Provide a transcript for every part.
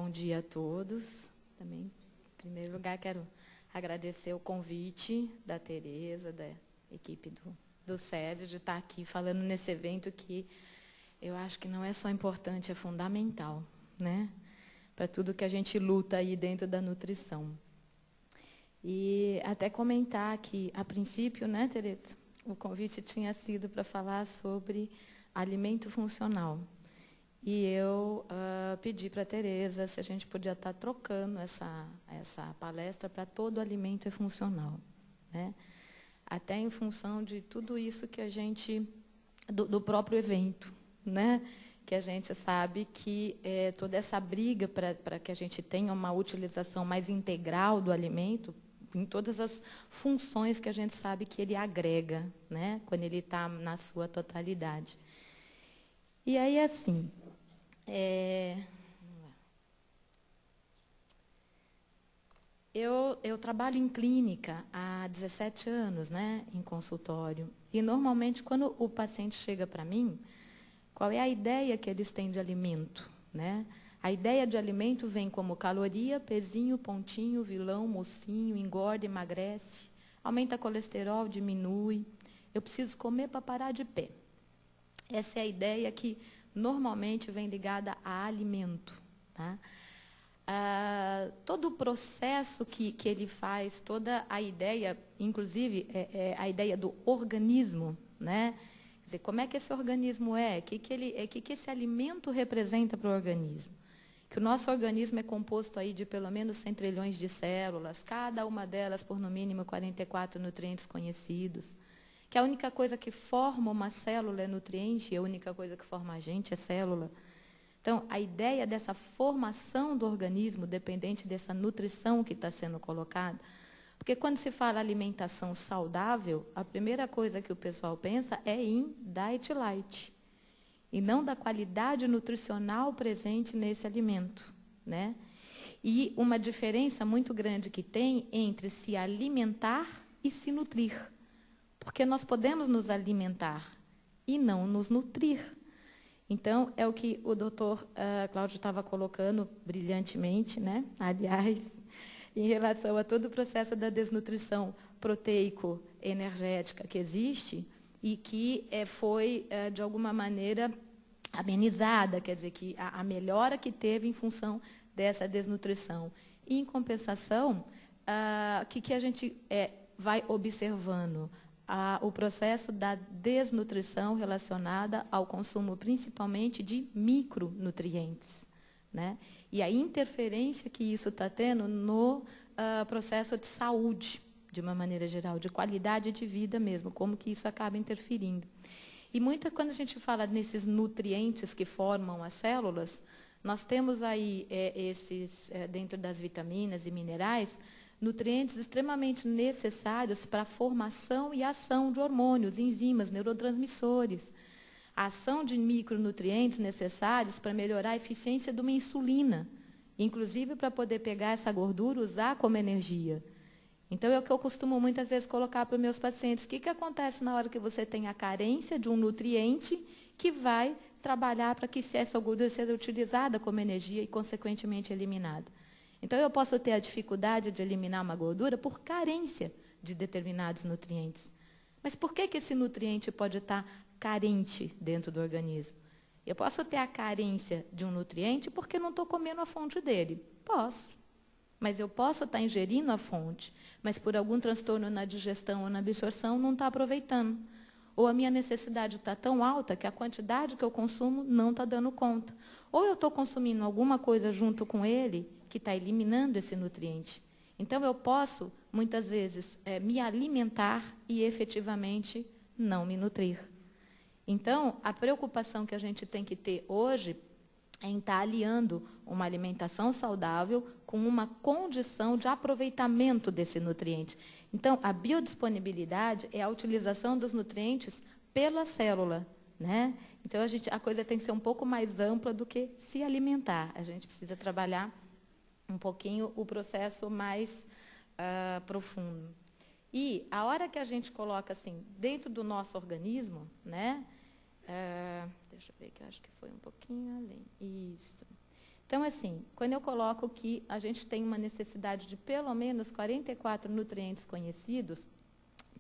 Bom dia a todos. Também, em primeiro lugar, quero agradecer o convite da Tereza, da equipe do SESI, de estar aqui falando nesse evento que eu acho que não é só importante, é fundamental, né? Para tudo que a gente luta aí dentro da nutrição. E até comentar que, a princípio, né, Tereza, o convite tinha sido para falar sobre alimento funcional. E eu pedi para a Tereza se a gente podia estar trocando essa palestra para todo alimento é funcional, né? Até em função de tudo isso que a gente, do próprio evento, né? Que a gente sabe que toda essa briga para que a gente tenha uma utilização mais integral do alimento, em todas as funções que a gente sabe que ele agrega, né? Quando ele está na sua totalidade. E aí, assim, eu trabalho em clínica há 17 anos, né, em consultório. E, normalmente, quando o paciente chega para mim, qual é a ideia que eles têm de alimento, né? A ideia de alimento vem como caloria, pezinho, pontinho, vilão, mocinho, engorda, emagrece, aumenta colesterol, diminui. Eu preciso comer para parar de pé. Essa é a ideia que normalmente vem ligada a alimento, tá? Todo o processo que ele faz, toda a ideia, inclusive a ideia do organismo, né? Quer dizer, como é que esse organismo é? O que esse alimento representa para o organismo? Que o nosso organismo é composto aí de pelo menos 100 trilhões de células, cada uma delas por no mínimo 44 nutrientes conhecidos. Que a única coisa que forma uma célula é nutriente, e a única coisa que forma a gente é célula. Então, a ideia dessa formação do organismo, dependente dessa nutrição que está sendo colocada, porque quando se fala alimentação saudável, a primeira coisa que o pessoal pensa é em diet light, e não da qualidade nutricional presente nesse alimento, né? E uma diferença muito grande que tem entre se alimentar e se nutrir. Porque nós podemos nos alimentar e não nos nutrir. Então, é o que o doutor Cláudio estava colocando brilhantemente, né? Aliás, em relação a todo o processo da desnutrição proteico-energética que existe e que foi, de alguma maneira, amenizada, quer dizer, que a melhora que teve em função dessa desnutrição. E, em compensação, o que a gente vai observando? O processo da desnutrição relacionada ao consumo, principalmente, de micronutrientes, né? E a interferência que isso está tendo no processo de saúde, de uma maneira geral, de qualidade de vida mesmo, como que isso acaba interferindo. E quando a gente fala nesses nutrientes que formam as células, nós temos aí dentro das vitaminas e minerais, nutrientes extremamente necessários para a formação e ação de hormônios, enzimas, neurotransmissores. A ação de micronutrientes necessários para melhorar a eficiência de uma insulina, inclusive para poder pegar essa gordura e usar como energia. Então, é o que eu costumo muitas vezes colocar para os meus pacientes. O que acontece na hora que você tem a carência de um nutriente que vai trabalhar para que essa gordura seja utilizada como energia e, consequentemente, eliminada? Então, eu posso ter a dificuldade de eliminar uma gordura por carência de determinados nutrientes. Mas por que esse nutriente pode estar carente dentro do organismo? Eu posso ter a carência de um nutriente porque não estou comendo a fonte dele. Posso. Mas eu posso estar ingerindo a fonte, mas por algum transtorno na digestão ou na absorção não está aproveitando. Ou a minha necessidade está tão alta que a quantidade que eu consumo não está dando conta. Ou eu estou consumindo alguma coisa junto com ele que está eliminando esse nutriente. Então, eu posso, muitas vezes, me alimentar e, efetivamente, não me nutrir. Então, a preocupação que a gente tem que ter hoje é em estar aliando uma alimentação saudável com uma condição de aproveitamento desse nutriente. Então, a biodisponibilidade é a utilização dos nutrientes pela célula, né? Então, a coisa tem que ser um pouco mais ampla do que se alimentar. A gente precisa trabalhar um pouquinho o processo mais profundo. E a hora que a gente coloca assim dentro do nosso organismo, né? Deixa eu ver que eu acho que foi um pouquinho além. Isso. Então, assim, quando eu coloco que a gente tem uma necessidade de pelo menos 44 nutrientes conhecidos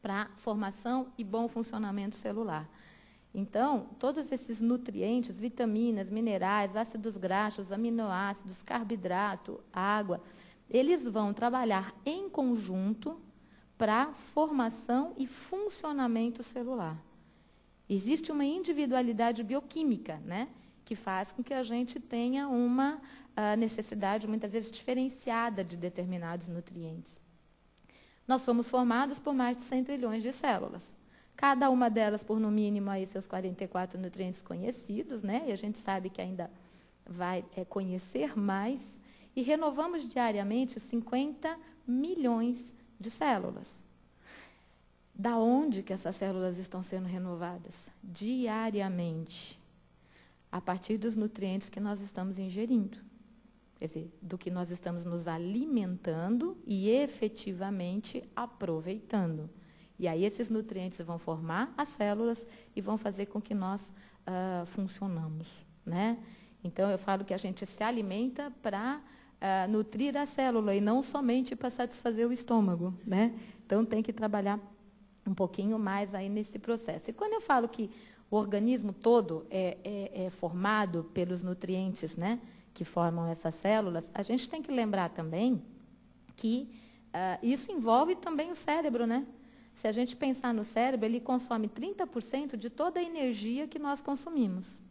para formação e bom funcionamento celular. Então, todos esses nutrientes, vitaminas, minerais, ácidos graxos, aminoácidos, carboidrato, água, eles vão trabalhar em conjunto para formação e funcionamento celular. Existe uma individualidade bioquímica, né, que faz com que a gente tenha uma necessidade, muitas vezes, diferenciada de determinados nutrientes. Nós somos formados por mais de 100 trilhões de células. Cada uma delas, por no mínimo, aí, seus 44 nutrientes conhecidos, né, e a gente sabe que ainda vai conhecer mais, e renovamos diariamente 50 milhões de células. Da onde que essas células estão sendo renovadas? Diariamente. A partir dos nutrientes que nós estamos ingerindo. Quer dizer, do que nós estamos nos alimentando e efetivamente aproveitando. E aí esses nutrientes vão formar as células e vão fazer com que nós funcionamos, né? Então, eu falo que a gente se alimenta para nutrir a célula e não somente para satisfazer o estômago, né? Então, tem que trabalhar um pouquinho mais aí nesse processo. E quando eu falo que o organismo todo é formado pelos nutrientes, né, que formam essas células, a gente tem que lembrar também que isso envolve também o cérebro, né? Se a gente pensar no cérebro, ele consome 30% de toda a energia que nós consumimos.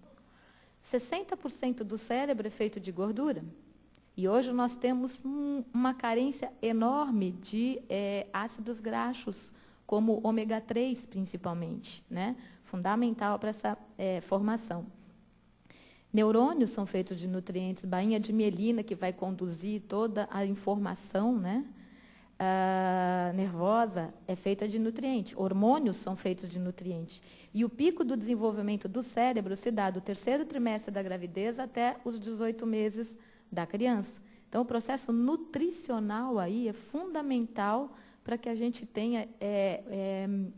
60% do cérebro é feito de gordura. E hoje nós temos uma carência enorme de ácidos graxos, como ômega 3, principalmente, né? Fundamental para essa formação. Neurônios são feitos de nutrientes, bainha de mielina, que vai conduzir toda a informação, né, nervosa, é feita de nutrientes. Hormônios são feitos de nutrientes. E o pico do desenvolvimento do cérebro se dá do 3º trimestre da gravidez até os 18 meses da criança. Então, o processo nutricional aí é fundamental para que a gente tenha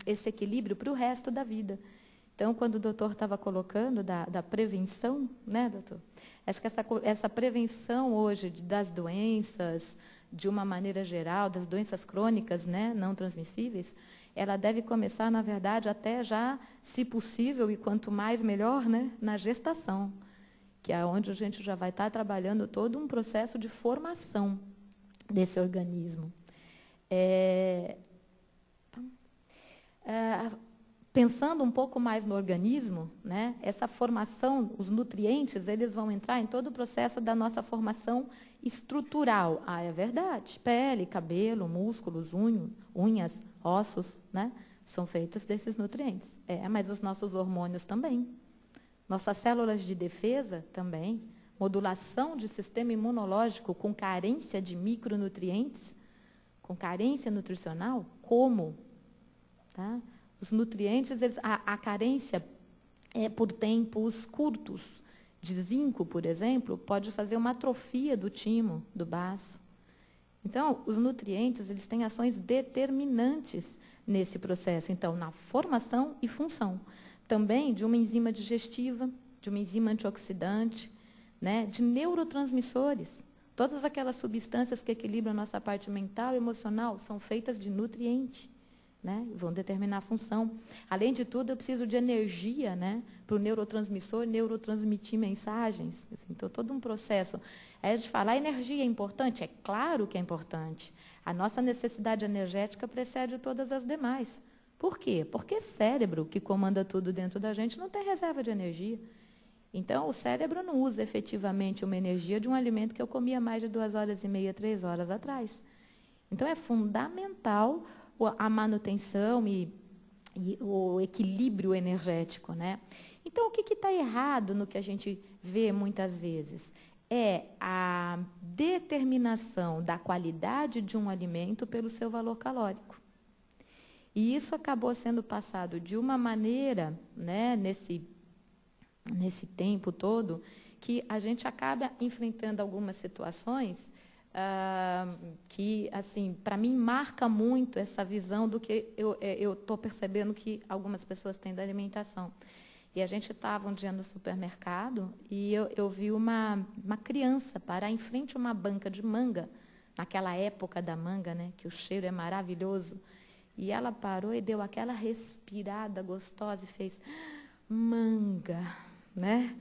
esse equilíbrio para o resto da vida. Então, quando o doutor estava colocando da prevenção, né, doutor? Acho que essa prevenção hoje das doenças, de uma maneira geral, das doenças crônicas, né, não transmissíveis, ela deve começar, na verdade, até já, se possível, e quanto mais melhor, né, na gestação, que é onde a gente já vai estar trabalhando todo um processo de formação desse organismo. Pensando um pouco mais no organismo, né, essa formação, os nutrientes, eles vão entrar em todo o processo da nossa formação estrutural. Ah, é verdade. Pele, cabelo, músculos, unhas, ossos, né, são feitos desses nutrientes. Mas os nossos hormônios também. Nossas células de defesa também. Modulação de sistema imunológico com carência de micronutrientes, com carência nutricional, como? Tá? Os nutrientes, a carência por tempos curtos. De zinco, por exemplo, pode fazer uma atrofia do timo, do baço. Então, os nutrientes, eles têm ações determinantes nesse processo. Então, na formação e função. Também de uma enzima digestiva, de uma enzima antioxidante, né, de neurotransmissores. Todas aquelas substâncias que equilibram a nossa parte mental e emocional são feitas de nutriente. Né, vão determinar a função. Além de tudo, eu preciso de energia, né, para o neurotransmissor neurotransmitir mensagens. Então, todo um processo. Aí a gente fala, a energia é importante? É claro que é importante. A nossa necessidade energética precede todas as demais. Por quê? Porque cérebro, que comanda tudo dentro da gente, não tem reserva de energia. Então, o cérebro não usa efetivamente uma energia de um alimento que eu comia mais de 2h30, 3 horas atrás. Então, é fundamental a manutenção e o equilíbrio energético, né? Então, o que está errado no que a gente vê muitas vezes? É a determinação da qualidade de um alimento pelo seu valor calórico. E isso acabou sendo passado de uma maneira, né, nesse tempo todo, que a gente acaba enfrentando algumas situações que, assim, para mim, marca muito essa visão do que eu estou percebendo que algumas pessoas têm da alimentação. E a gente estava um dia no supermercado e eu vi uma criança parar em frente a uma banca de manga, naquela época da manga, né, que o cheiro é maravilhoso. E ela parou e deu aquela respirada gostosa e fez manga, né?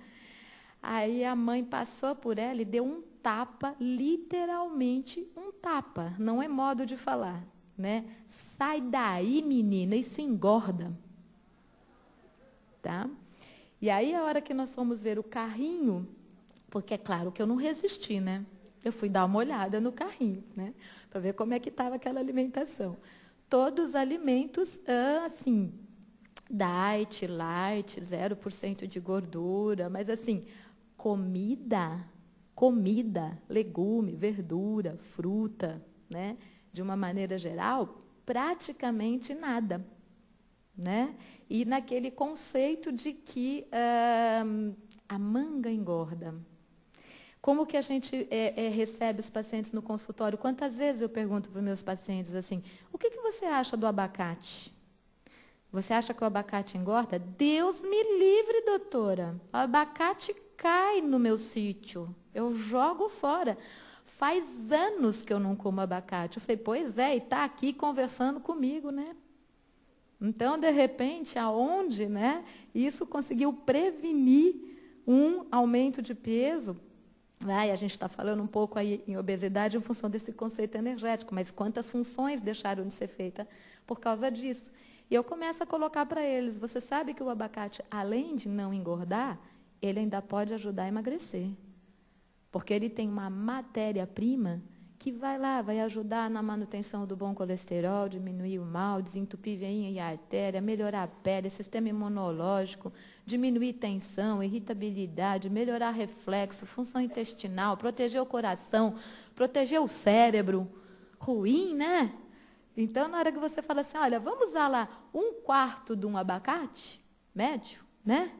Aí a mãe passou por ela e deu um tapa, literalmente um tapa, não é modo de falar, né? Sai daí, menina, isso engorda. Tá? E aí, a hora que nós fomos ver o carrinho, porque é claro que eu não resisti, né? Eu fui dar uma olhada no carrinho, né? Para ver como é que estava aquela alimentação. Todos os alimentos, assim, diet, light, 0% de gordura, mas assim, comida, legume, verdura, fruta, né? De uma maneira geral, praticamente nada, né? E naquele conceito de que a manga engorda. Como que a gente recebe os pacientes no consultório? Quantas vezes eu pergunto para os meus pacientes assim, o que você acha do abacate? Você acha que o abacate engorda? Deus me livre, doutora. O abacate cai no meu sítio. Eu jogo fora. Faz anos que eu não como abacate. Eu falei, pois é, e está aqui conversando comigo, né? Então, de repente, aonde, né, isso conseguiu prevenir um aumento de peso? A gente está falando um pouco aí em obesidade em função desse conceito energético, mas quantas funções deixaram de ser feitas por causa disso? E eu começo a colocar para eles, você sabe que o abacate, além de não engordar, ele ainda pode ajudar a emagrecer. Porque ele tem uma matéria-prima que vai ajudar na manutenção do bom colesterol, diminuir o mal, desentupir veinha e artéria, melhorar a pele, sistema imunológico, diminuir tensão, irritabilidade, melhorar reflexo, função intestinal, proteger o coração, proteger o cérebro. Ruim, né? Então, na hora que você fala assim, olha, vamos usar lá 1/4 de um abacate médio, né?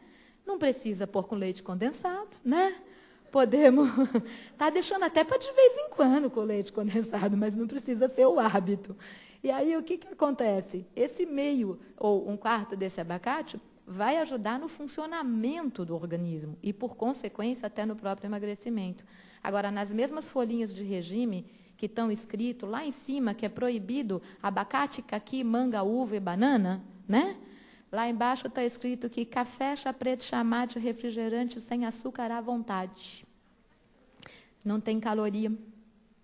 Não precisa pôr com leite condensado, né? Podemos, tá deixando até para de vez em quando com leite condensado, mas não precisa ser o hábito. E aí, o que acontece? Esse meio, ou 1/4 desse abacate, vai ajudar no funcionamento do organismo e, por consequência, até no próprio emagrecimento. Agora, nas mesmas folhinhas de regime, que estão escrito lá em cima, que é proibido abacate, caqui, manga, uva e banana, né? Lá embaixo está escrito que café, chá preto, chá mate, refrigerante sem açúcar à vontade. Não tem caloria,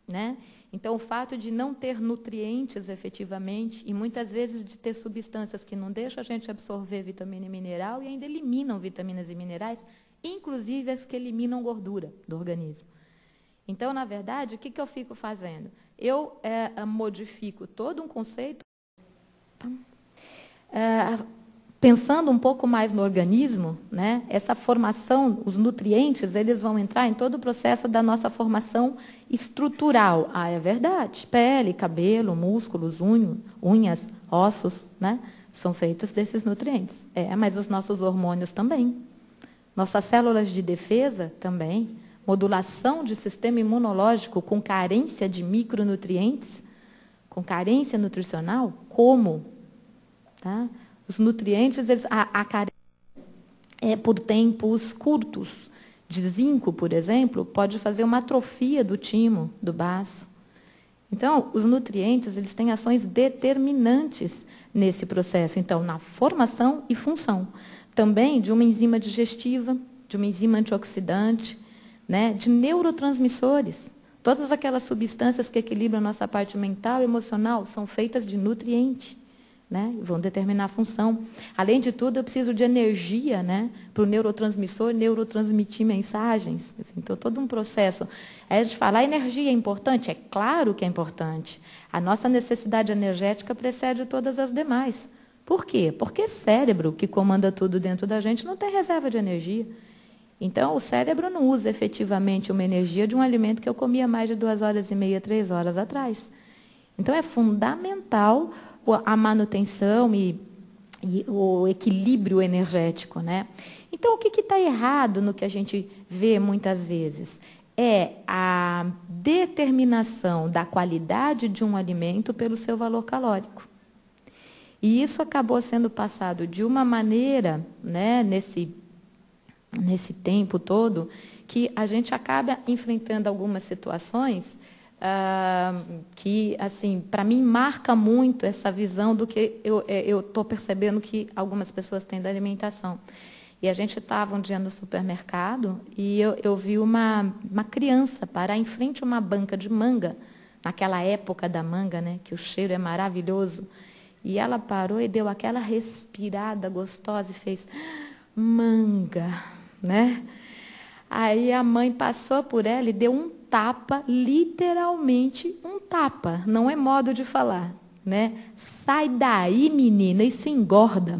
né? Então, o fato de não ter nutrientes efetivamente, e muitas vezes de ter substâncias que não deixam a gente absorver vitamina e mineral e ainda eliminam vitaminas e minerais, inclusive as que eliminam gordura do organismo. Então, na verdade, o que eu fico fazendo? Eu modifico todo um conceito, pensando um pouco mais no organismo, né? Essa formação, os nutrientes, eles vão entrar em todo o processo da nossa formação estrutural. É verdade. Pele, cabelo, músculos, unhas, ossos, né? São feitos desses nutrientes. Mas os nossos hormônios também. Nossas células de defesa também. Modulação de sistema imunológico com carência de micronutrientes, com carência nutricional, como? Tá? Os nutrientes, a carência é por tempos curtos. De zinco, por exemplo, pode fazer uma atrofia do timo, do baço. Então, os nutrientes, eles têm ações determinantes nesse processo. Então, na formação e função. Também de uma enzima digestiva, de uma enzima antioxidante, né, de neurotransmissores. Todas aquelas substâncias que equilibram a nossa parte mental e emocional são feitas de nutriente, né, e vão determinar a função. Além de tudo, eu preciso de energia, né, para o neurotransmissor neurotransmitir mensagens. Então, todo um processo. Aí a gente fala, a energia é importante? É claro que é importante. A nossa necessidade energética precede todas as demais. Por quê? Porque cérebro, que comanda tudo dentro da gente, não tem reserva de energia. Então, o cérebro não usa efetivamente uma energia de um alimento que eu comia mais de 2h30, 3 horas atrás. Então, é fundamental a manutenção e o equilíbrio energético, né? Então, o que está errado no que a gente vê muitas vezes? É a determinação da qualidade de um alimento pelo seu valor calórico. E isso acabou sendo passado de uma maneira, né, nesse tempo todo, que a gente acaba enfrentando algumas situações que, assim, para mim, marca muito essa visão do que eu estou percebendo que algumas pessoas têm da alimentação. E a gente estava um dia no supermercado e eu vi uma criança parar em frente a uma banca de manga, naquela época da manga, né, que o cheiro é maravilhoso. E ela parou e deu aquela respirada gostosa e fez manga, né? Aí a mãe passou por ela e deu um tapa, literalmente um tapa, não é modo de falar, né? Sai daí, menina, isso engorda.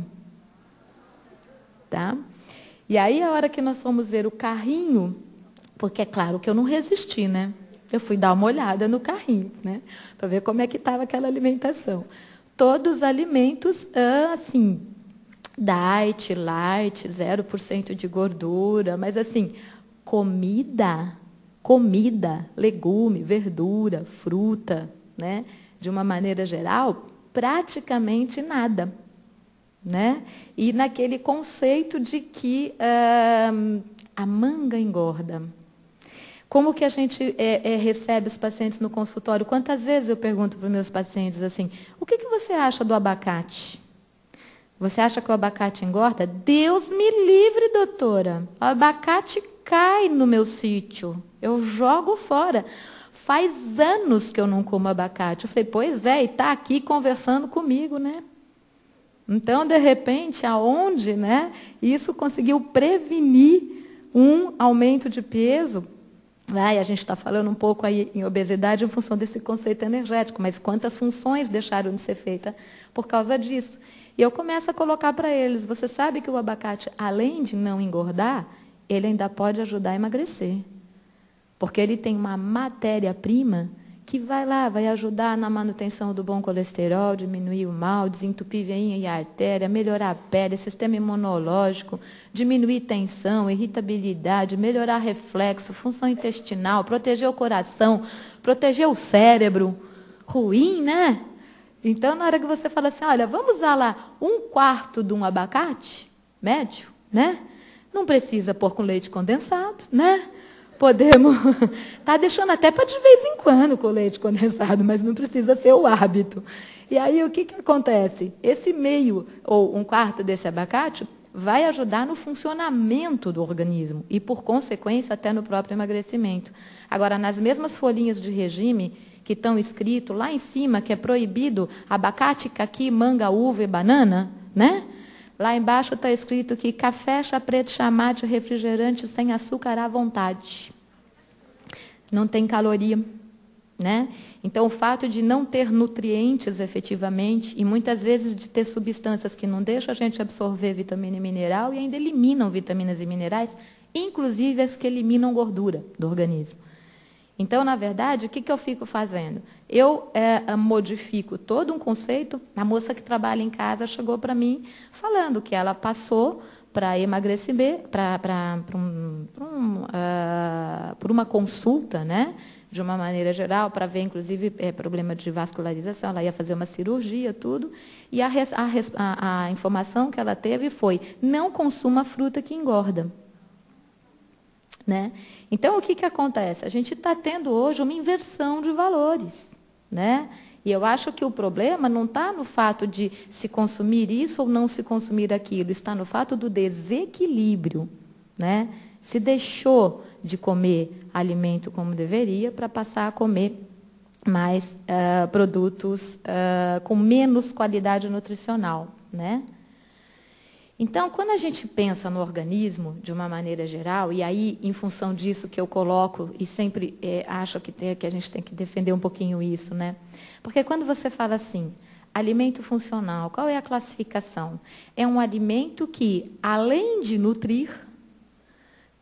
Tá? E aí, a hora que nós fomos ver o carrinho, porque é claro que eu não resisti, né? Eu fui dar uma olhada no carrinho, né? Para ver como é que estava aquela alimentação. Todos os alimentos, assim, diet, light, 0% de gordura, mas assim, comida, legume, verdura, fruta, né? De uma maneira geral, praticamente nada. Né? E naquele conceito de que a manga engorda. Como que a gente recebe os pacientes no consultório? Quantas vezes eu pergunto para os meus pacientes assim, o que você acha do abacate? Você acha que o abacate engorda? Deus me livre, doutora. O abacate cai no meu sítio. Eu jogo fora. Faz anos que eu não como abacate. Eu falei, pois é, e está aqui conversando comigo, né? Então, de repente, aonde, né, isso conseguiu prevenir um aumento de peso? A gente está falando um pouco aí em obesidade em função desse conceito energético, mas quantas funções deixaram de ser feitas por causa disso? E eu começo a colocar para eles, você sabe que o abacate, além de não engordar, ele ainda pode ajudar a emagrecer. Porque ele tem uma matéria-prima que vai ajudar na manutenção do bom colesterol, diminuir o mal, desentupir veinha e artéria, melhorar a pele, sistema imunológico, diminuir tensão, irritabilidade, melhorar reflexo, função intestinal, proteger o coração, proteger o cérebro. Ruim, né? Então, na hora que você fala assim, olha, vamos usar lá 1/4 de um abacate médio, né? Não precisa pôr com leite condensado, né? Podemos, tá deixando até para de vez em quando com leite condensado, mas não precisa ser o hábito. E aí o que acontece? Esse meio ou 1/4 desse abacate vai ajudar no funcionamento do organismo e, por consequência, até no próprio emagrecimento. Agora, nas mesmas folhinhas de regime que estão escrito lá em cima que é proibido abacate, caqui, manga, uva e banana, né? Lá embaixo está escrito que café, chá preto, chá mate, refrigerante sem açúcar à vontade. Não tem caloria, né? Então, o fato de não ter nutrientes efetivamente, e muitas vezes de ter substâncias que não deixam a gente absorver vitamina e mineral e ainda eliminam vitaminas e minerais, inclusive as que eliminam gordura do organismo. Então, na verdade, o que eu fico fazendo? Eu modifico todo um conceito. A moça que trabalha em casa chegou para mim falando que ela passou para emagrecer, por uma consulta, né, de uma maneira geral, para ver, inclusive, problema de vascularização. Ela ia fazer uma cirurgia, tudo. E a informação que ela teve foi, não consuma fruta que engorda. Né? Então, o que acontece? A gente está tendo hoje uma inversão de valores. Né? E eu acho que o problema não está no fato de se consumir isso ou não se consumir aquilo, está no fato do desequilíbrio. Né? Se deixou de comer alimento como deveria para passar a comer mais produtos com menos qualidade nutricional. Né? Então, quando a gente pensa no organismo, de uma maneira geral, e aí, em função disso que eu coloco, e sempre acho que a gente tem que defender um pouquinho isso, né? Porque quando você fala assim, alimento funcional, qual é a classificação? É um alimento que, além de nutrir,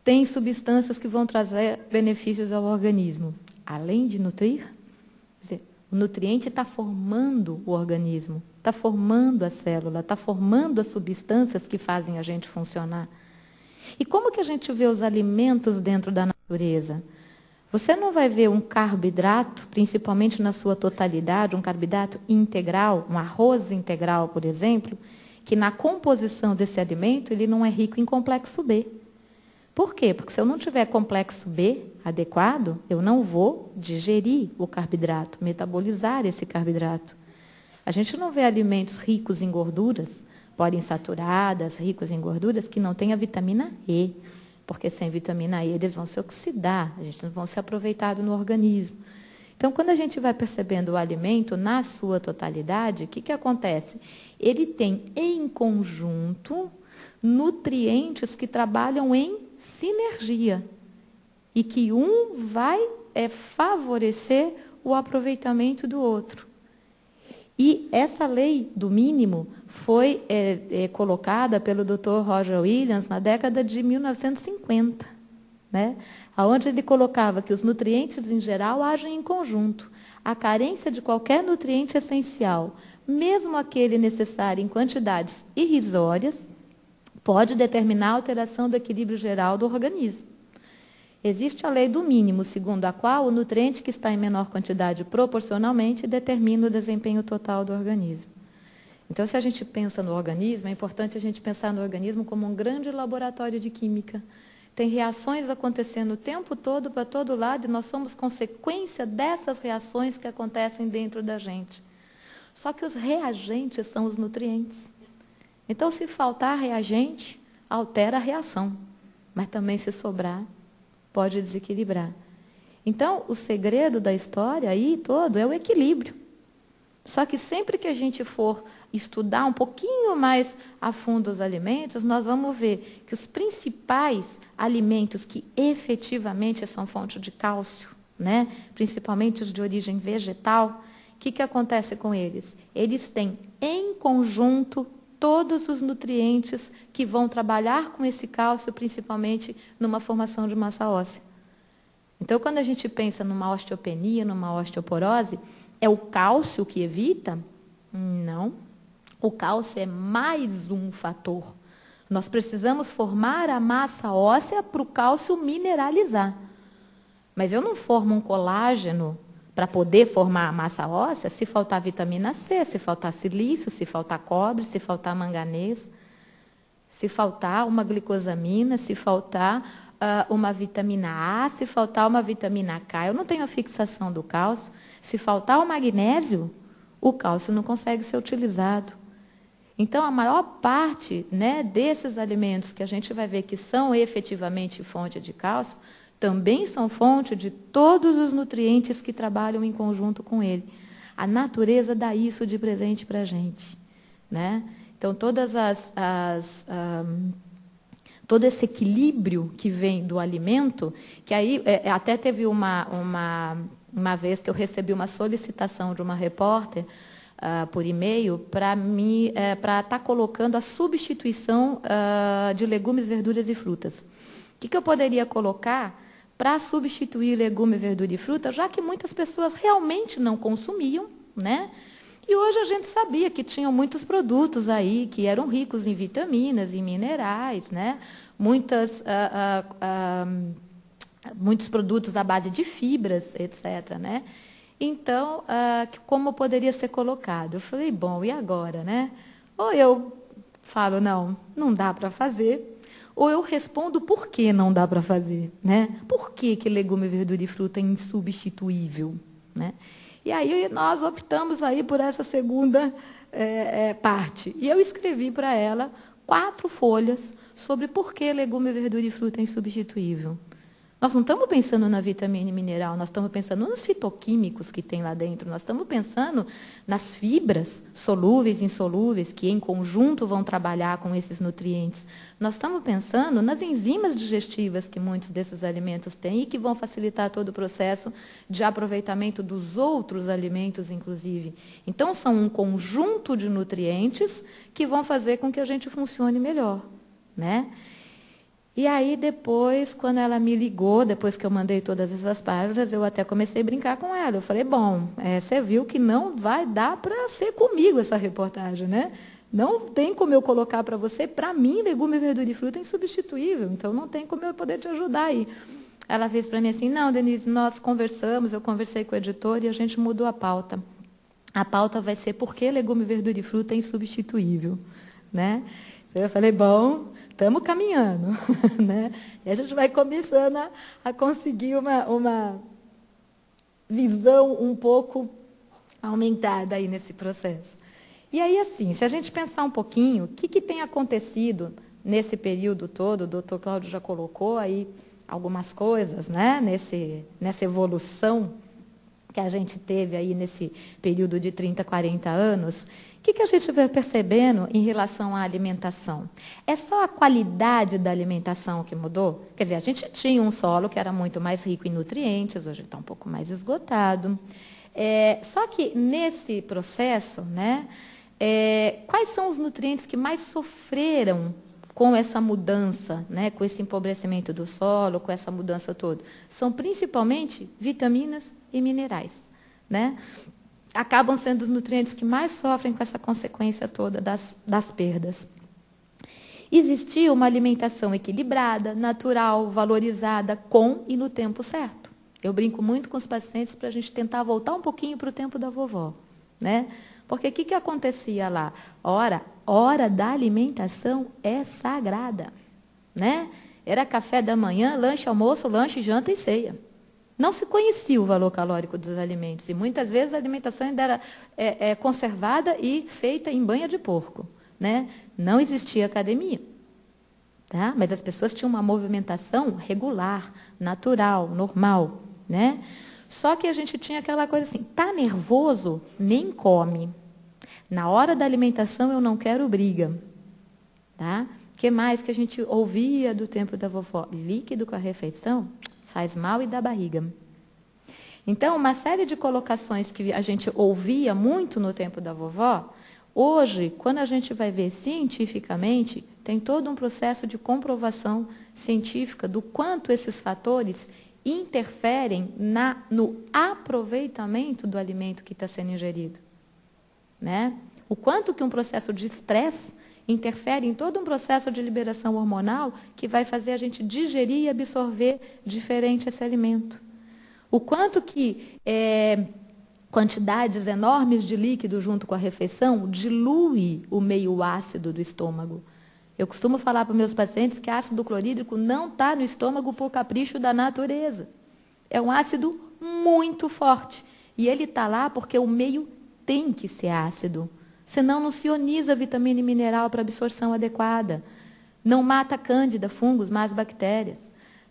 tem substâncias que vão trazer benefícios ao organismo. Além de nutrir, quer dizer, o nutriente está formando o organismo. Está formando a célula, está formando as substâncias que fazem a gente funcionar. E como que a gente vê os alimentos dentro da natureza? Você não vai ver um carboidrato, principalmente na sua totalidade, um carboidrato integral, um arroz integral, por exemplo, que na composição desse alimento ele não é rico em complexo B. Por quê? Porque se eu não tiver complexo B adequado, eu não vou digerir o carboidrato, metabolizar esse carboidrato. A gente não vê alimentos ricos em gorduras, poliinsaturadas, ricos em gorduras, que não tenha vitamina E. Porque sem vitamina E eles vão se oxidar, a gente não vão ser aproveitados no organismo. Então, quando a gente vai percebendo o alimento na sua totalidade, o que acontece? Ele tem, em conjunto, nutrientes que trabalham em sinergia e que um vai favorecer o aproveitamento do outro. E essa lei do mínimo foi colocada pelo Dr. Roger Williams na década de 1950, né? Onde ele colocava que os nutrientes em geral agem em conjunto. A carência de qualquer nutriente essencial, mesmo aquele necessário em quantidades irrisórias, pode determinar a alteração do equilíbrio geral do organismo. Existe a lei do mínimo, segundo a qual o nutriente que está em menor quantidade proporcionalmente determina o desempenho total do organismo. Então, se a gente pensa no organismo, é importante a gente pensar no organismo como um grande laboratório de química. Tem reações acontecendo o tempo todo, para todo lado, e nós somos consequência dessas reações que acontecem dentro da gente. Só que os reagentes são os nutrientes. Então, se faltar reagente, altera a reação. Mas também, se sobrar, pode desequilibrar. Então, o segredo da história aí todo é o equilíbrio. Só que sempre que a gente for estudar um pouquinho mais a fundo os alimentos, nós vamos ver que os principais alimentos que efetivamente são fonte de cálcio, né, principalmente os de origem vegetal, o que acontece com eles? Eles têm, em conjunto, todos os nutrientes que vão trabalhar com esse cálcio, principalmente numa formação de massa óssea. Então, quando a gente pensa numa osteopenia, numa osteoporose, é o cálcio que evita? Não. O cálcio é mais um fator. Nós precisamos formar a massa óssea para o cálcio mineralizar. Mas eu não formo um colágeno para poder formar a massa óssea se faltar vitamina C, se faltar silício, se faltar cobre, se faltar manganês, se faltar uma glicosamina, se faltar uma vitamina A, se faltar uma vitamina K. Eu não tenho a fixação do cálcio. Se faltar o magnésio, o cálcio não consegue ser utilizado. Então, a maior parte, né, desses alimentos que a gente vai ver que são efetivamente fonte de cálcio, também são fonte de todos os nutrientes que trabalham em conjunto com ele. A natureza dá isso de presente para a gente, né? Então, todo esse equilíbrio que vem do alimento, que aí até teve uma vez que eu recebi uma solicitação de uma repórter por e-mail para estar colocando a substituição de legumes, verduras e frutas. O que eu poderia colocar para substituir legume, verdura e fruta, já que muitas pessoas realmente não consumiam, né? E hoje a gente sabia que tinham muitos produtos aí que eram ricos em vitaminas, em minerais, né? Muitos produtos à base de fibras, etc., né? Então, como poderia ser colocado? Eu falei, bom, e agora, né? Ou eu falo, não dá para fazer, ou eu respondo por que não dá para fazer, né? Por que legume, verdura e fruta é insubstituível, né? E aí nós optamos aí por essa segunda parte. E eu escrevi para ela 4 folhas sobre por que legume, verdura e fruta é insubstituível. Nós não estamos pensando na vitamina e mineral, nós estamos pensando nos fitoquímicos que tem lá dentro, nós estamos pensando nas fibras solúveis e insolúveis, que em conjunto vão trabalhar com esses nutrientes. Nós estamos pensando nas enzimas digestivas que muitos desses alimentos têm e que vão facilitar todo o processo de aproveitamento dos outros alimentos, inclusive. Então, são um conjunto de nutrientes que vão fazer com que a gente funcione melhor, né? E aí, depois, quando ela me ligou, depois que eu mandei todas essas páginas, eu até comecei a brincar com ela. Eu falei, bom, você viu que não vai dar para ser comigo essa reportagem, né? Não tem como eu colocar para você, para mim, legume, verdura e fruta é insubstituível, então não tem como eu poder te ajudar aí. ela fez para mim assim, não, Denise, nós conversamos, eu conversei com o editor e a gente mudou a pauta. A pauta vai ser por que legume, verdura e fruta é insubstituível, né? Então, eu falei, bom, estamos caminhando, né? E a gente vai começando a conseguir uma visão um pouco aumentada aí nesse processo. E aí, assim, se a gente pensar um pouquinho, o que tem acontecido nesse período todo, o doutor Cláudio já colocou aí algumas coisas, né, nessa evolução que a gente teve aí nesse período de 30, 40 anos, o que a gente vai percebendo em relação à alimentação? É só a qualidade da alimentação que mudou? Quer dizer, a gente tinha um solo que era muito mais rico em nutrientes, hoje está um pouco mais esgotado. Só que nesse processo, né, quais são os nutrientes que mais sofreram com essa mudança, né, com esse empobrecimento do solo, com essa mudança toda? São principalmente vitaminas e minerais, né? Acabam sendo os nutrientes que mais sofrem com essa consequência toda das perdas. Existia uma alimentação equilibrada, natural, valorizada, com e no tempo certo. Eu brinco muito com os pacientes para a gente tentar voltar um pouquinho para o tempo da vovó, né? Porque o que acontecia lá? Hora da alimentação é sagrada, né? Era café da manhã, lanche, almoço, lanche, janta e ceia. Não se conhecia o valor calórico dos alimentos. E muitas vezes a alimentação ainda era conservada e feita em banha de porco, né? Não existia academia. Tá? Mas as pessoas tinham uma movimentação regular, natural, normal, né? Só que a gente tinha aquela coisa assim, tá nervoso? Nem come. Na hora da alimentação eu não quero briga. Tá? O que mais que a gente ouvia do tempo da vovó? Líquido com a refeição faz mal e dá barriga. Então, uma série de colocações que a gente ouvia muito no tempo da vovó, hoje, quando a gente vai ver cientificamente, tem todo um processo de comprovação científica do quanto esses fatores interferem no aproveitamento do alimento que está sendo ingerido, né? O quanto que um processo de estresse interfere em todo um processo de liberação hormonal que vai fazer a gente digerir e absorver diferente esse alimento. O quanto que quantidades enormes de líquido junto com a refeição dilui o meio ácido do estômago. Eu costumo falar para os meus pacientes que ácido clorídrico não está no estômago por capricho da natureza. É um ácido muito forte. E ele está lá porque o meio tem que ser ácido. Senão não se ioniza vitamina e mineral para absorção adequada. Não mata cândida, fungos, más bactérias.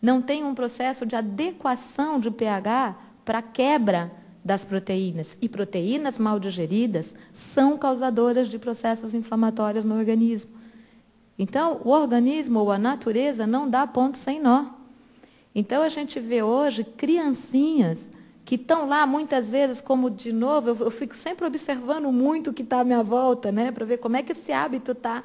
Não tem um processo de adequação de pH para quebra das proteínas. E proteínas mal digeridas são causadoras de processos inflamatórios no organismo. Então, o organismo ou a natureza não dá ponto sem nó. Então, a gente vê hoje criancinhas que estão lá, muitas vezes, como, de novo, eu fico sempre observando muito o que está à minha volta, né, para ver como é que esse hábito está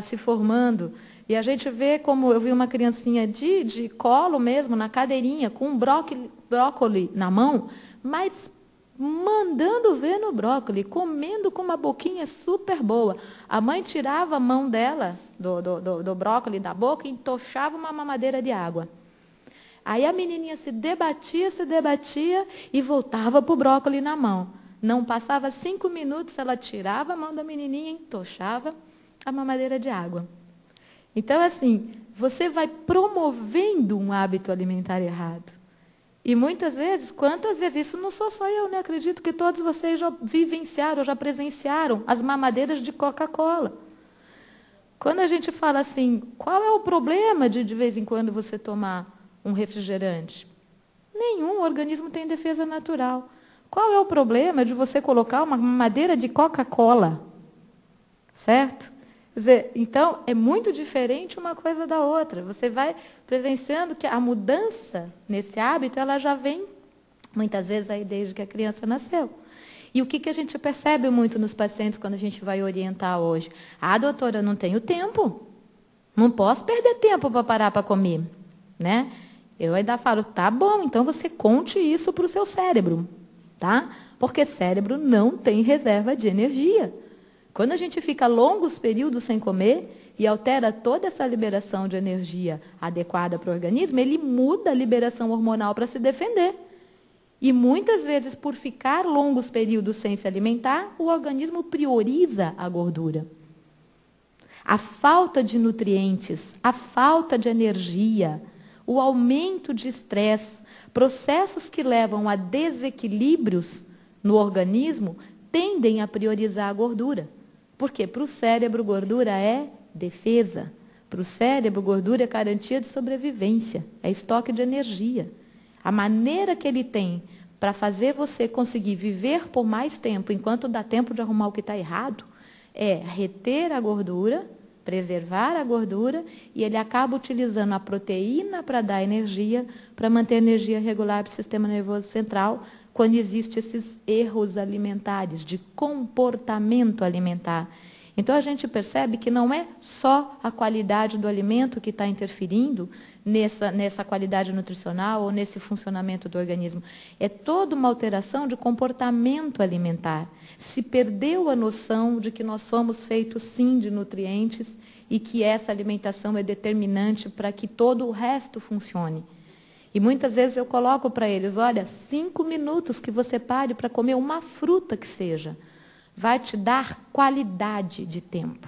se formando. E a gente vê como, eu vi uma criancinha de colo mesmo, na cadeirinha, com um brócoli na mão, mas mandando ver no brócoli, comendo com uma boquinha super boa. A mãe tirava a mão dela, do brócoli da boca, e entochava uma mamadeira de água. Aí a menininha se debatia e voltava para o brócoli na mão. Não passava 5 minutos, ela tirava a mão da menininha e entochava a mamadeira de água. Então, assim, você vai promovendo um hábito alimentar errado. E muitas vezes, quantas vezes, isso não sou só eu, né? Acredito que todos vocês já vivenciaram, já presenciaram as mamadeiras de Coca-Cola. Quando a gente fala assim, qual é o problema de vez em quando você tomar um refrigerante? Nenhum, o organismo tem defesa natural. Qual é o problema de você colocar uma mamadeira de Coca-Cola? Certo? Quer dizer, então, é muito diferente uma coisa da outra. Você vai presenciando que a mudança nesse hábito, ela já vem, muitas vezes, aí desde que a criança nasceu. E o que a gente percebe muito nos pacientes quando a gente vai orientar hoje? Ah, doutora, eu não tenho tempo. Não posso perder tempo para parar para comer. Né? Eu ainda falo, tá bom, então você conte isso para o seu cérebro. Tá? Porque cérebro não tem reserva de energia. Quando a gente fica longos períodos sem comer, e altera toda essa liberação de energia adequada para o organismo, ele muda a liberação hormonal para se defender. E muitas vezes, por ficar longos períodos sem se alimentar, o organismo prioriza a gordura. A falta de nutrientes, a falta de energia, o aumento de estresse, processos que levam a desequilíbrios no organismo, tendem a priorizar a gordura. Porque para o cérebro, gordura é defesa. Para o cérebro, gordura é garantia de sobrevivência, é estoque de energia. A maneira que ele tem para fazer você conseguir viver por mais tempo, enquanto dá tempo de arrumar o que está errado, é reter a gordura, preservar a gordura, e ele acaba utilizando a proteína para dar energia, para manter a energia regular para o sistema nervoso central, quando existem esses erros alimentares, de comportamento alimentar. Então, a gente percebe que não é só a qualidade do alimento que está interferindo nessa qualidade nutricional ou nesse funcionamento do organismo. É toda uma alteração de comportamento alimentar. Se perdeu a noção de que nós somos feitos, sim, de nutrientes e que essa alimentação é determinante para que todo o resto funcione. E muitas vezes eu coloco para eles, olha, 5 minutos que você pare para comer uma fruta que seja, vai te dar qualidade de tempo.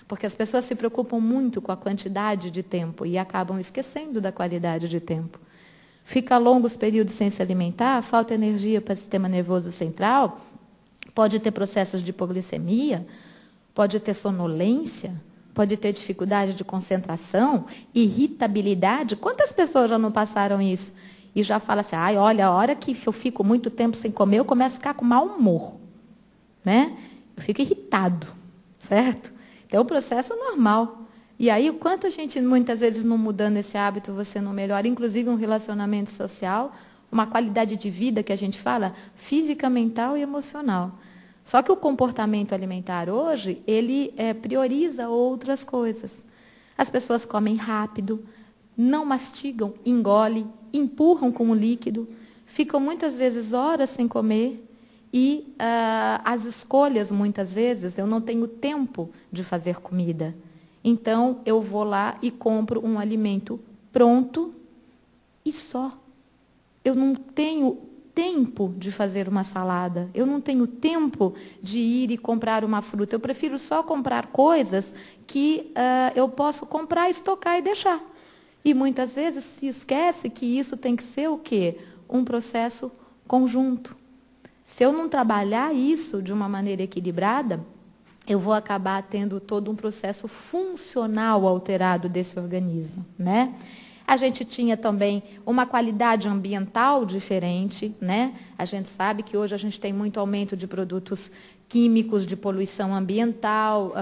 Porque as pessoas se preocupam muito com a quantidade de tempo e acabam esquecendo da qualidade de tempo. Fica longos períodos sem se alimentar, falta energia para o sistema nervoso central, pode ter processos de hipoglicemia, pode ter sonolência, pode ter dificuldade de concentração, irritabilidade. Quantas pessoas já não passaram isso? E já falam assim, ai, olha, a hora que eu fico muito tempo sem comer, eu começo a ficar com mau humor. Né? Eu fico irritado, certo? Então, é um processo normal. E aí, o quanto a gente, muitas vezes, não mudando esse hábito, você não melhora, inclusive um relacionamento social, uma qualidade de vida que a gente fala, física, mental e emocional. Só que o comportamento alimentar hoje, ele prioriza outras coisas. As pessoas comem rápido, não mastigam, engolem, empurram com o líquido, ficam muitas vezes horas sem comer. E as escolhas, muitas vezes, eu não tenho tempo de fazer comida. Então, eu vou lá e compro um alimento pronto e só. Eu não tenho tempo de fazer uma salada. Eu não tenho tempo de ir e comprar uma fruta. Eu prefiro só comprar coisas que eu posso comprar, estocar e deixar. E muitas vezes se esquece que isso tem que ser o quê? Um processo conjunto. Se eu não trabalhar isso de uma maneira equilibrada, eu vou acabar tendo todo um processo funcional alterado desse organismo, né? A gente tinha também uma qualidade ambiental diferente, né? A gente sabe que hoje a gente tem muito aumento de produtos químicos, de poluição ambiental.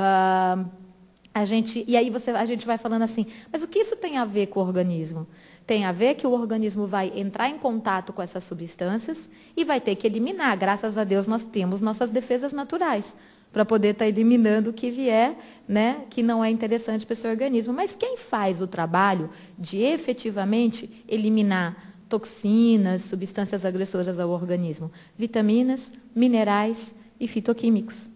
E aí a gente vai falando assim, mas o que isso tem a ver com o organismo? Tem a ver que o organismo vai entrar em contato com essas substâncias e vai ter que eliminar. Graças a Deus nós temos nossas defesas naturais para poder estar eliminando o que vier, né, que não é interessante para esse organismo. Mas quem faz o trabalho de efetivamente eliminar toxinas, substâncias agressoras ao organismo? Vitaminas, minerais e fitoquímicos,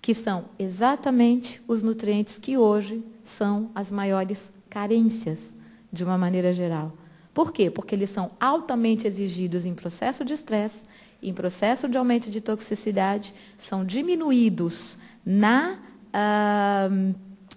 que são exatamente os nutrientes que hoje são as maiores carências de uma maneira geral. Por quê? Porque eles são altamente exigidos em processo de estresse, em processo de aumento de toxicidade, são diminuídos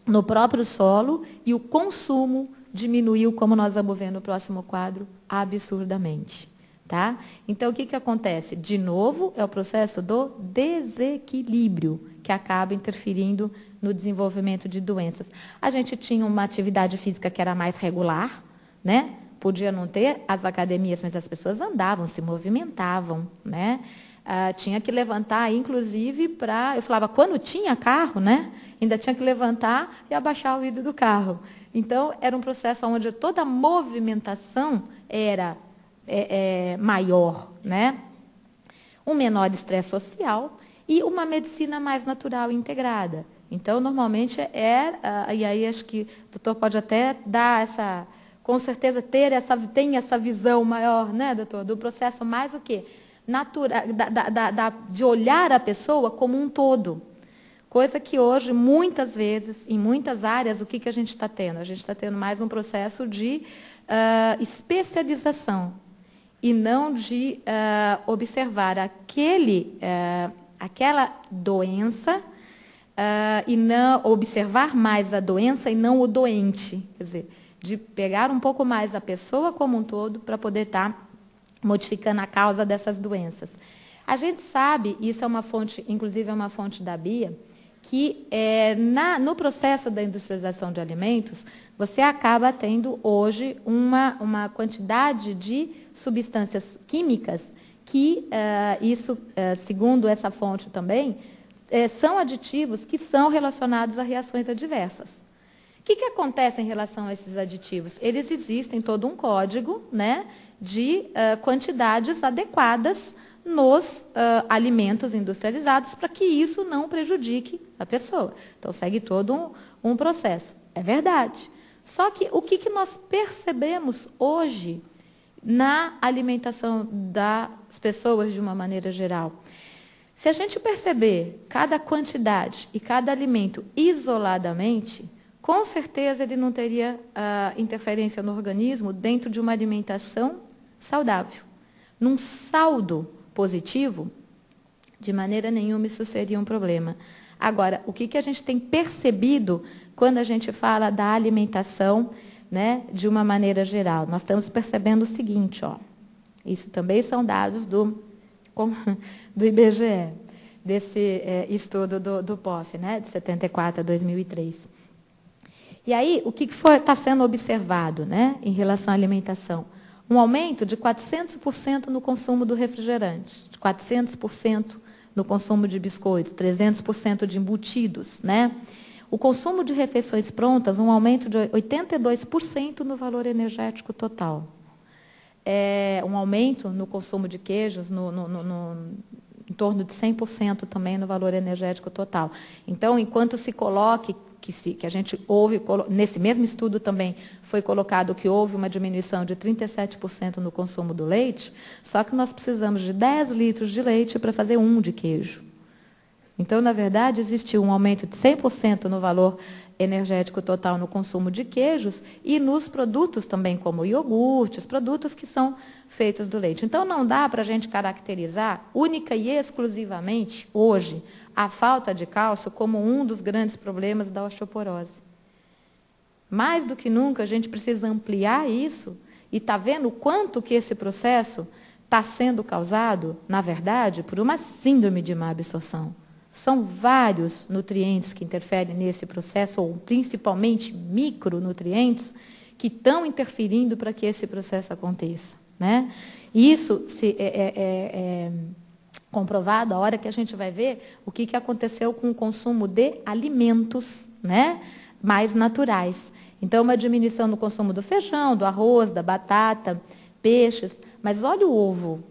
no próprio solo e o consumo diminuiu, como nós vamos ver no próximo quadro, absurdamente. Tá? Então, o que acontece? De novo, é o processo do desequilíbrio que acaba interferindo no desenvolvimento de doenças. A gente tinha uma atividade física que era mais regular, né? Podia não ter as academias, mas as pessoas andavam, se movimentavam, né? Tinha que levantar, inclusive, eu falava, quando tinha carro, né? Ainda tinha que levantar e abaixar o vidro do carro. Então, era um processo onde toda a movimentação era maior, né? Um menor estresse social e uma medicina mais natural e integrada. Então, normalmente, e aí acho que o doutor pode até dar com certeza tem essa visão maior, né, doutor, do processo mais o quê? Natural, de olhar a pessoa como um todo. Coisa que hoje, muitas vezes, em muitas áreas, o que a gente está tendo? A gente está tendo mais um processo de especialização e não de observar aquela doença e não observar mais a doença e não o doente. Quer dizer, de pegar um pouco mais a pessoa como um todo para poder estar modificando a causa dessas doenças. A gente sabe, isso é uma fonte, inclusive é uma fonte da Bia, que no processo da industrialização de alimentos, você acaba tendo hoje uma quantidade de substâncias químicas que, segundo essa fonte também, são aditivos que são relacionados a reações adversas. O que acontece em relação a esses aditivos? Eles existem todo um código, né, de quantidades adequadas nos alimentos industrializados para que isso não prejudique a pessoa. Então, segue todo um processo. É verdade. Só que o que nós percebemos hoje na alimentação das pessoas de uma maneira geral? Se a gente perceber cada quantidade e cada alimento isoladamente, com certeza ele não teria interferência no organismo dentro de uma alimentação saudável. Num saldo positivo, de maneira nenhuma isso seria um problema. Agora, o que a gente tem percebido quando a gente fala da alimentação, né, de uma maneira geral? Nós estamos percebendo o seguinte, ó, isso também são dados do IBGE, desse estudo do POF, né, de 74 a 2003. E aí, o que está sendo observado, né, em relação à alimentação? Um aumento de 400% no consumo do refrigerante, de 400% no consumo de biscoitos, 300% de embutidos, né? O consumo de refeições prontas, um aumento de 82% no valor energético total. Um aumento no consumo de queijos, em torno de 100% também no valor energético total. Então, enquanto se coloque que a gente houve, nesse mesmo estudo também foi colocado que houve uma diminuição de 37% no consumo do leite, só que nós precisamos de 10 litros de leite para fazer 1 de queijo. Então, na verdade, existiu um aumento de 100% no valor energético total no consumo de queijos e nos produtos também, como iogurtes, produtos que são feitos do leite. Então, não dá para a gente caracterizar única e exclusivamente, hoje, a falta de cálcio como um dos grandes problemas da osteoporose. Mais do que nunca, a gente precisa ampliar isso e está vendo o quanto que esse processo está sendo causado, na verdade, por uma síndrome de má absorção. São vários nutrientes que interferem nesse processo, ou principalmente micronutrientes, que estão interferindo para que esse processo aconteça, né? Isso é comprovado a hora que a gente vai ver o que aconteceu com o consumo de alimentos, né, mais naturais. Então, uma diminuição no consumo do feijão, do arroz, da batata, peixes. Mas olha o ovo,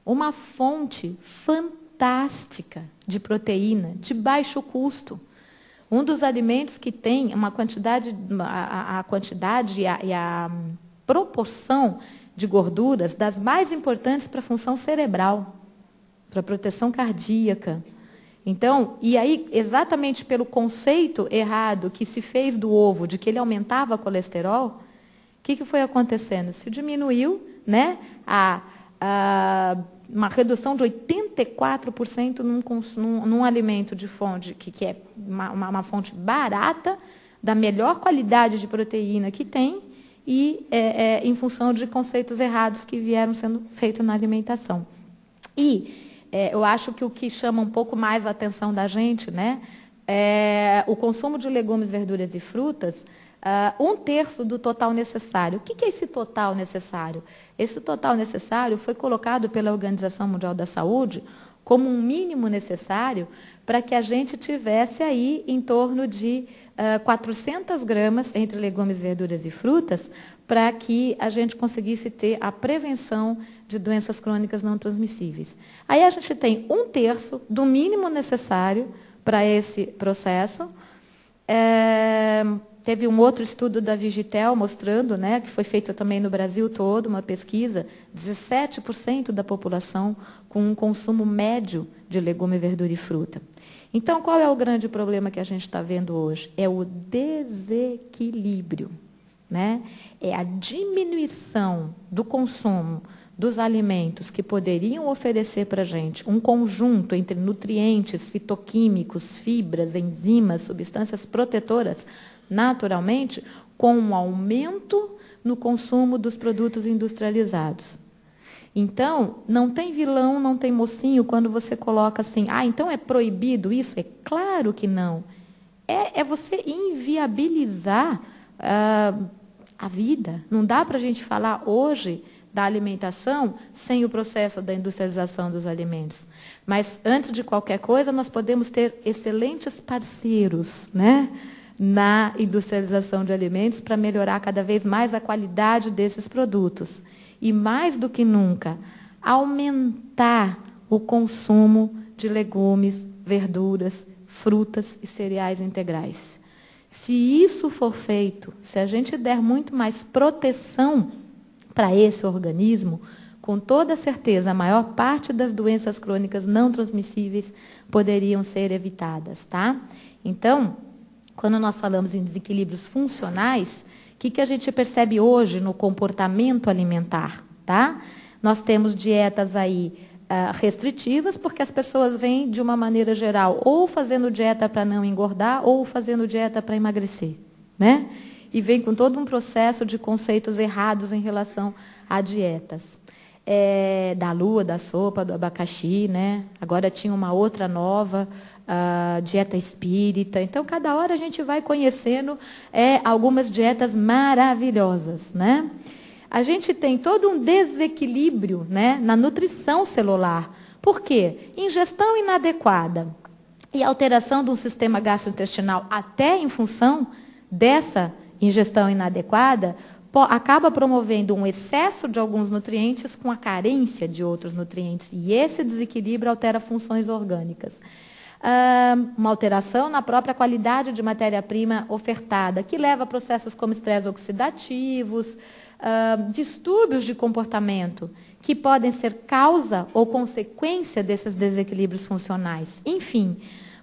uma fonte fantástica de proteína, de baixo custo. Um dos alimentos que tem uma quantidade, a quantidade e a proporção de gorduras das mais importantes para a função cerebral, para a proteção cardíaca. Então, e aí, exatamente pelo conceito errado que se fez do ovo, de que ele aumentava o colesterol, o que foi acontecendo? Se diminuiu, né, uma redução de 84% num alimento de fonte, que é uma fonte barata, da melhor qualidade de proteína que tem, e em função de conceitos errados que vieram sendo feitos na alimentação. E eu acho que o que chama um pouco mais a atenção da gente, né, é o consumo de legumes, verduras e frutas, 1/3 do total necessário. O que é esse total necessário? Esse total necessário foi colocado pela Organização Mundial da Saúde como um mínimo necessário para que a gente tivesse aí em torno de 400 gramas entre legumes, verduras e frutas, para que a gente conseguisse ter a prevenção de doenças crônicas não transmissíveis. Aí a gente tem 1/3 do mínimo necessário para esse processo. Teve um outro estudo da Vigitel mostrando, né, que foi feito também no Brasil todo, uma pesquisa, 17% da população com um consumo médio de legume, verdura e fruta. Então, qual é o grande problema que a gente está vendo hoje? É o desequilíbrio, né? É a diminuição do consumo dos alimentos que poderiam oferecer para a gente um conjunto entre nutrientes, fitoquímicos, fibras, enzimas, substâncias protetoras, naturalmente, com um aumento no consumo dos produtos industrializados. Então, não tem vilão, não tem mocinho quando você coloca assim, então é proibido isso? É claro que não. É você inviabilizar a vida. Não dá para a gente falar hoje da alimentação sem o processo da industrialização dos alimentos. Mas, antes de qualquer coisa, nós podemos ter excelentes parceiros, né, na industrialização de alimentos para melhorar cada vez mais a qualidade desses produtos. E, mais do que nunca, aumentar o consumo de legumes, verduras, frutas e cereais integrais. Se isso for feito, se a gente der muito mais proteção para esse organismo, com toda certeza, a maior parte das doenças crônicas não transmissíveis poderiam ser evitadas, tá? Então, quando nós falamos em desequilíbrios funcionais, o que a gente percebe hoje no comportamento alimentar, tá? Nós temos dietas aí restritivas, porque as pessoas vêm, de uma maneira geral, ou fazendo dieta para não engordar, ou fazendo dieta para emagrecer, né? E vem com todo um processo de conceitos errados em relação a dietas. Da lua, da sopa, do abacaxi, né? Agora tinha uma outra nova, dieta espírita. Então, cada hora a gente vai conhecendo algumas dietas maravilhosas, né? A gente tem todo um desequilíbrio, né, na nutrição celular. Por quê? Ingestão inadequada e alteração do sistema gastrointestinal até em função dessa ingestão inadequada acaba promovendo um excesso de alguns nutrientes com a carência de outros nutrientes. E esse desequilíbrio altera funções orgânicas. Uma alteração na própria qualidade de matéria-prima ofertada, que leva a processos como estresse oxidativos, distúrbios de comportamento, que podem ser causa ou consequência desses desequilíbrios funcionais. Enfim,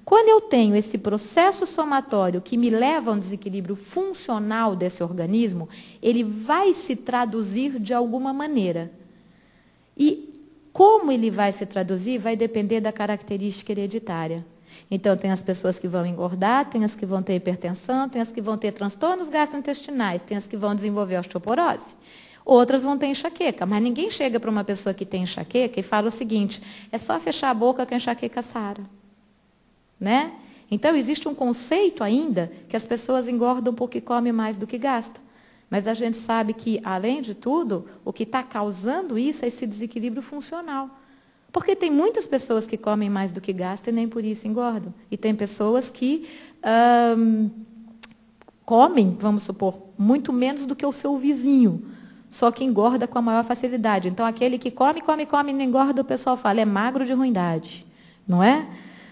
quando eu tenho esse processo somatório que me leva a um desequilíbrio funcional desse organismo, ele vai se traduzir de alguma maneira. E como ele vai se traduzir vai depender da característica hereditária. Então, tem as pessoas que vão engordar, tem as que vão ter hipertensão, tem as que vão ter transtornos gastrointestinais, tem as que vão desenvolver osteoporose. Outras vão ter enxaqueca, mas ninguém chega para uma pessoa que tem enxaqueca e fala o seguinte, é só fechar a boca que a enxaqueca sara. Né? Então, existe um conceito ainda que as pessoas engordam porque comem mais do que gastam. Mas a gente sabe que, além de tudo, o que está causando isso é esse desequilíbrio funcional. Porque tem muitas pessoas que comem mais do que gastam e nem por isso engordam. E tem pessoas que comem, vamos supor, muito menos do que o seu vizinho, só que engorda com a maior facilidade. Então, aquele que come e não engorda, o pessoal fala, é magro de ruindade, não é?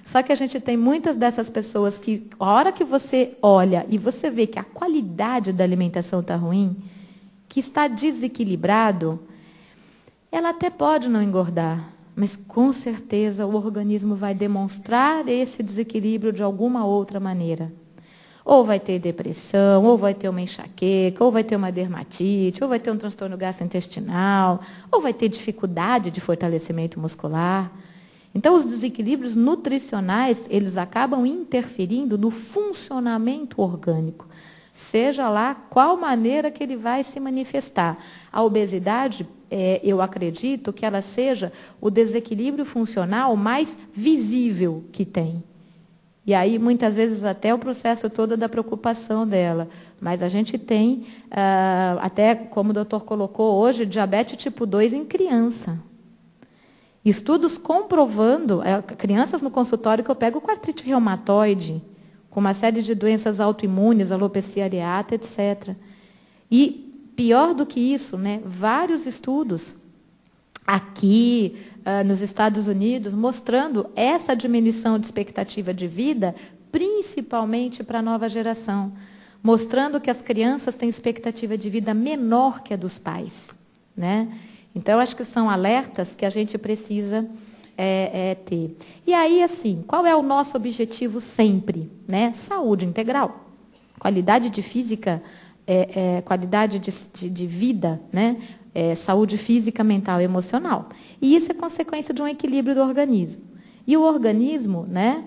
Só que a gente tem muitas dessas pessoas que, a hora que você olha e você vê que a qualidade da alimentação está ruim, que está desequilibrado, ela até pode não engordar, mas com certeza o organismo vai demonstrar esse desequilíbrio de alguma outra maneira. Ou vai ter depressão, ou vai ter uma enxaqueca, ou vai ter uma dermatite, ou vai ter um transtorno gastrointestinal, ou vai ter dificuldade de fortalecimento muscular. Então, os desequilíbrios nutricionais, eles acabam interferindo no funcionamento orgânico, seja lá qual maneira que ele vai se manifestar. A obesidade, eu acredito que ela seja o desequilíbrio funcional mais visível que tem. E aí, muitas vezes, até o processo todo da preocupação dela. Mas a gente tem, até como o doutor colocou hoje, diabetes tipo 2 em criança. Estudos comprovando, crianças no consultório que eu pego com artrite reumatoide, com uma série de doenças autoimunes, alopecia areata, etc. E, pior do que isso, né, vários estudos aqui nos Estados Unidos mostrando essa diminuição de expectativa de vida, principalmente para a nova geração, mostrando que as crianças têm expectativa de vida menor que a dos pais, né? Então, acho que são alertas que a gente precisa ter. E aí, assim, qual é o nosso objetivo sempre? Né? Saúde integral. Qualidade de física, qualidade de vida, né? Saúde física, mental e emocional. E isso é consequência de um equilíbrio do organismo. E o organismo, né,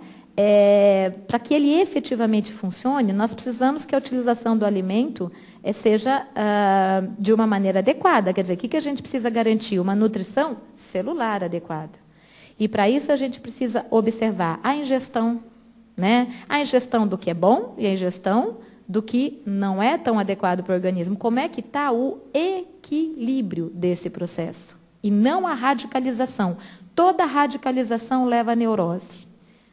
para que ele efetivamente funcione, nós precisamos que a utilização do alimento seja de uma maneira adequada. Quer dizer, o que a gente precisa garantir? Uma nutrição celular adequada. E para isso a gente precisa observar a ingestão, né? A ingestão do que é bom e a ingestão do que não é tão adequado para o organismo. Como é que está o equilíbrio desse processo? E não a radicalização. Toda radicalização leva à neurose.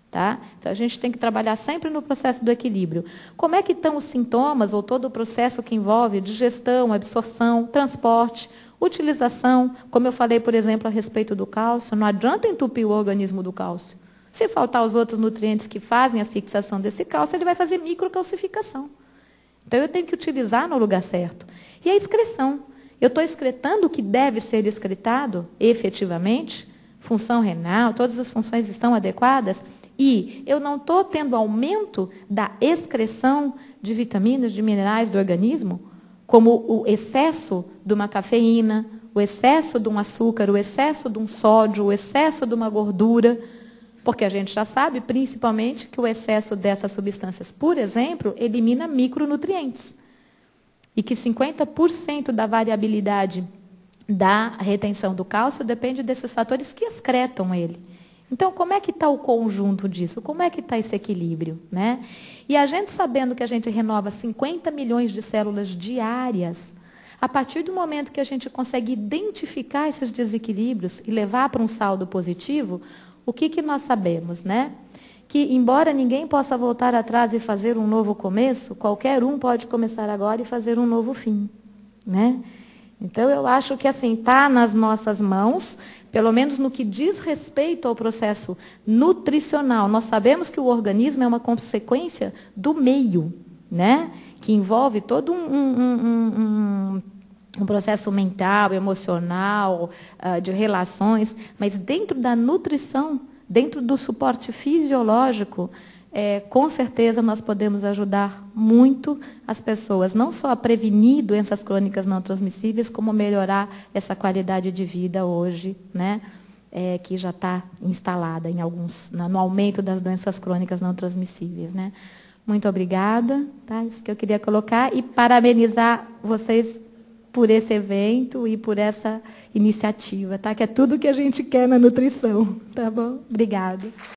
Tá? Então, a gente tem que trabalhar sempre no processo do equilíbrio. Como é que estão os sintomas ou todo o processo que envolve digestão, absorção, transporte, utilização, como eu falei, por exemplo, a respeito do cálcio, não adianta entupir o organismo do cálcio. Se faltar os outros nutrientes que fazem a fixação desse cálcio, ele vai fazer microcalcificação. Então, eu tenho que utilizar no lugar certo. E a excreção. Eu estou excretando o que deve ser excretado, efetivamente, função renal, todas as funções estão adequadas, e eu não estou tendo aumento da excreção de vitaminas, de minerais do organismo, como o excesso de uma cafeína, o excesso de um açúcar, o excesso de um sódio, o excesso de uma gordura, porque a gente já sabe, principalmente, que o excesso dessas substâncias, por exemplo, elimina micronutrientes. E que 50% da variabilidade da retenção do cálcio depende desses fatores que excretam ele. Então, como é que está o conjunto disso? Como é que está esse equilíbrio? Né? E a gente sabendo que a gente renova 50 milhões de células diárias, a partir do momento que a gente consegue identificar esses desequilíbrios e levar para um saldo positivo, o que nós sabemos? Né? Que, embora ninguém possa voltar atrás e fazer um novo começo, qualquer um pode começar agora e fazer um novo fim. Né? Então, eu acho que assim está nas nossas mãos, pelo menos no que diz respeito ao processo nutricional. Nós sabemos que o organismo é uma consequência do meio, né? Que envolve todo um processo mental, emocional, de relações, mas dentro da nutrição, dentro do suporte fisiológico, com certeza nós podemos ajudar muito as pessoas, não só a prevenir doenças crônicas não transmissíveis, como melhorar essa qualidade de vida hoje, né, que já está instalada em no aumento das doenças crônicas não transmissíveis. Né. Muito obrigada, tá? Isso que eu queria colocar, e parabenizar vocês por esse evento e por essa iniciativa, tá? Que é tudo que a gente quer na nutrição, tá bom? Obrigada.